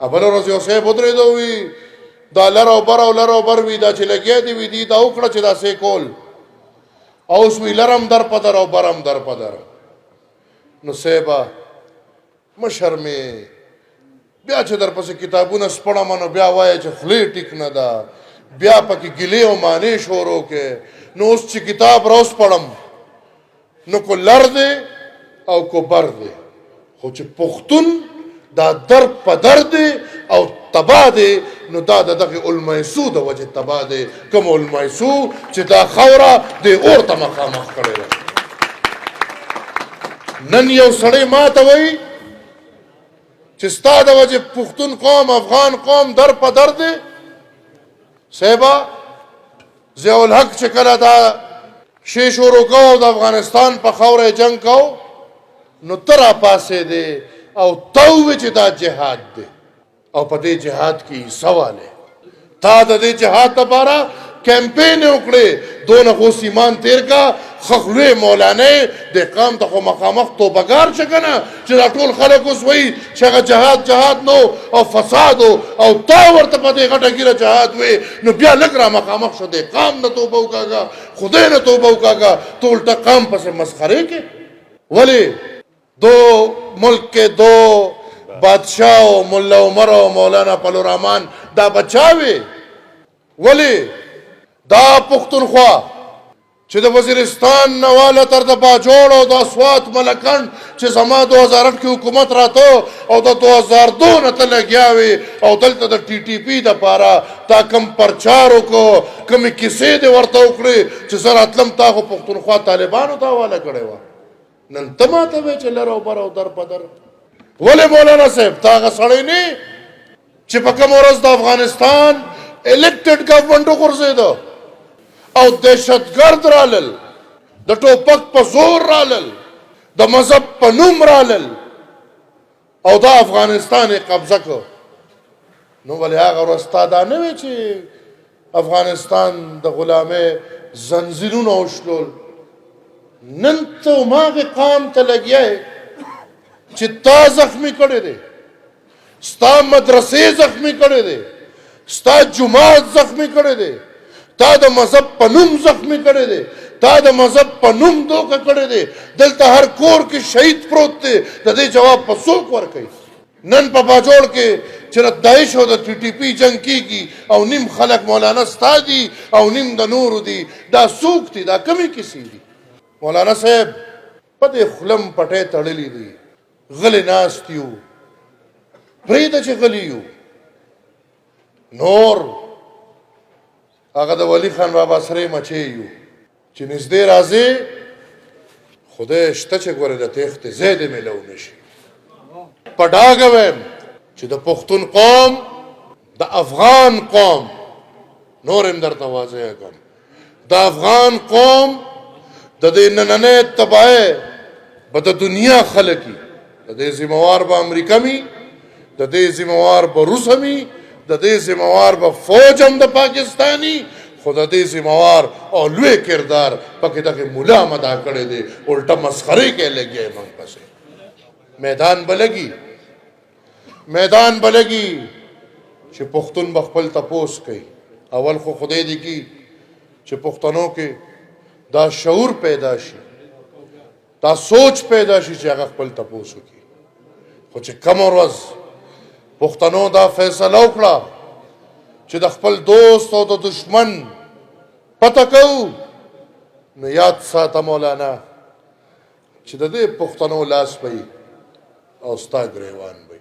بله ورځ یو صاحب ودرېده وي دا لر او بر او لر او بر وي دا چې لګیا دي وي دي دا وکړه چې داسې کول او اوس وي لرم در په در او برم در په در نو صاحبه مه شرمې بیا چې در پسې کتابونه سپړم نو بیا وایه چې خولې ټیک نه ده بیا پکې ګیلې او مانې شروع کې نو اوس چې کتاب راوسپړم نو کو لر دی او کو بر دی خو چې پښتون دا در په در دی او تبا دی نو دا د دغه المایسو د وجې تبا دی کوم المایسو چې دا خوره د اور ته مخامخ کړی ده نن یو سړی ما ته وایي چې ستا د وجې پښتون قوم افغان قوم در په در دی صاحبه ضیاءالحق چې کله دا شی شروع کو د افغانستان په خوره جنگ کو نو ته راپاڅېدې او ته ووې چې دا جهاد دی او په دې جهاد کې سوال دی تا د دې جهاد لپاره کیمپین وکړې دونه خو ایمان تیر کا خخلوی مولانې د قام ته خو مخامخ توبګار شه که نه چې دا ټول خلک اوس وایي چې هغه جهاد نو او فساد او تا ورته په دې غټه ګیره جهاد وې نو بیا لږ را مخامخ شو د قام نه توبه وکاږه خدای نه توبه وکاږه ته الټه قام پسې مسخرې کې ولې دو ملک کے دو بادشاہ ملا عمر و مولانا پلو رحمان دا بچاوے ولی دا پختونخوا چې د وزیرستان نواله تر د باجوړ او د اسوات ملکند چې زما 2008 کې حکومت راته او د 2002 نه ته لګیا وې او دلته د ټي ټي پي دپاره تا کم پرچار وکړو کمې کیسې دې ورته وکړې چې زه راتلم تا خو پښتونخوا طالبانو ته حواله کړې وه نن ته ماته وې چې لر او بر او در په در ولې مولانا صاحب تا هغه سړی نه چې په کومه ورځ د افغانستان الیکټډ ګورنمنټ وغورځېده او دهشتګرد رالل د ټوپک په زور رالل د مذهب په نوم رالل او دا افغانستان یې قبضه کړ نو ولې هغه ورځ تا دا نه وې چې افغانستان د غلامۍ زنځیرونه وشلول نن ته هماغې قام ته لګیا یې چې تا زخمی کړی دی ستا مدرسې زخمی کړی دی ستا جماعت زخمی کړی دی تا د مذهب په نوم زخمی کړی دی تا د مذهب په نوم دوکه کړی دی دلته هر کور کې شهید پروت دی د دې جواب په څوک ورکوي نن په باجوړ کې چې د داعش او د ټي ټي پي جنګ کېږي او نیم خلک مولانا ستا دي او نیم د نورو دي دا څوک دي دا کمې کیسې دي مولانا صاحب په دې خلم پټۍ تړلي دي غلی ناست یو پرېږده چې غلی یو نور هغه د ولی خان بابا سره مچې یو چې نږدې راځې خدای شته چې ګورې د تېښتې ځای دې میلو نه شي په ډاګه وایم چې د پښتون قوم د افغان قوم نور هم درته واضح کړم د افغان قوم د دې نننۍ تباهۍ به د دنیا خلک وي د دې ذموار به امریکا وي د دې ذموار به روس وي د دې ذموار به فوج هم د پاکستاني خو د دې ذموار او لوی کردار پکې دغه ملا هم ادا کړی دی الټه مسخرې کې لګیا موږ پسې میدان به لګي چې پښتون به خپل تپوس کوي اول خو خدای دې کي چې پښتنو کې دا شعور پیدا شي دا سوچ پیدا شي چې هغه خپل تپوس وکړي خو چې کم ورځ پښتنو دا فیصله وکړه چې د خپل دوست او د دشمن پته کوو نو یاد ساته مولانا چې د دې پښتنو لاس به او ستا ګریوان به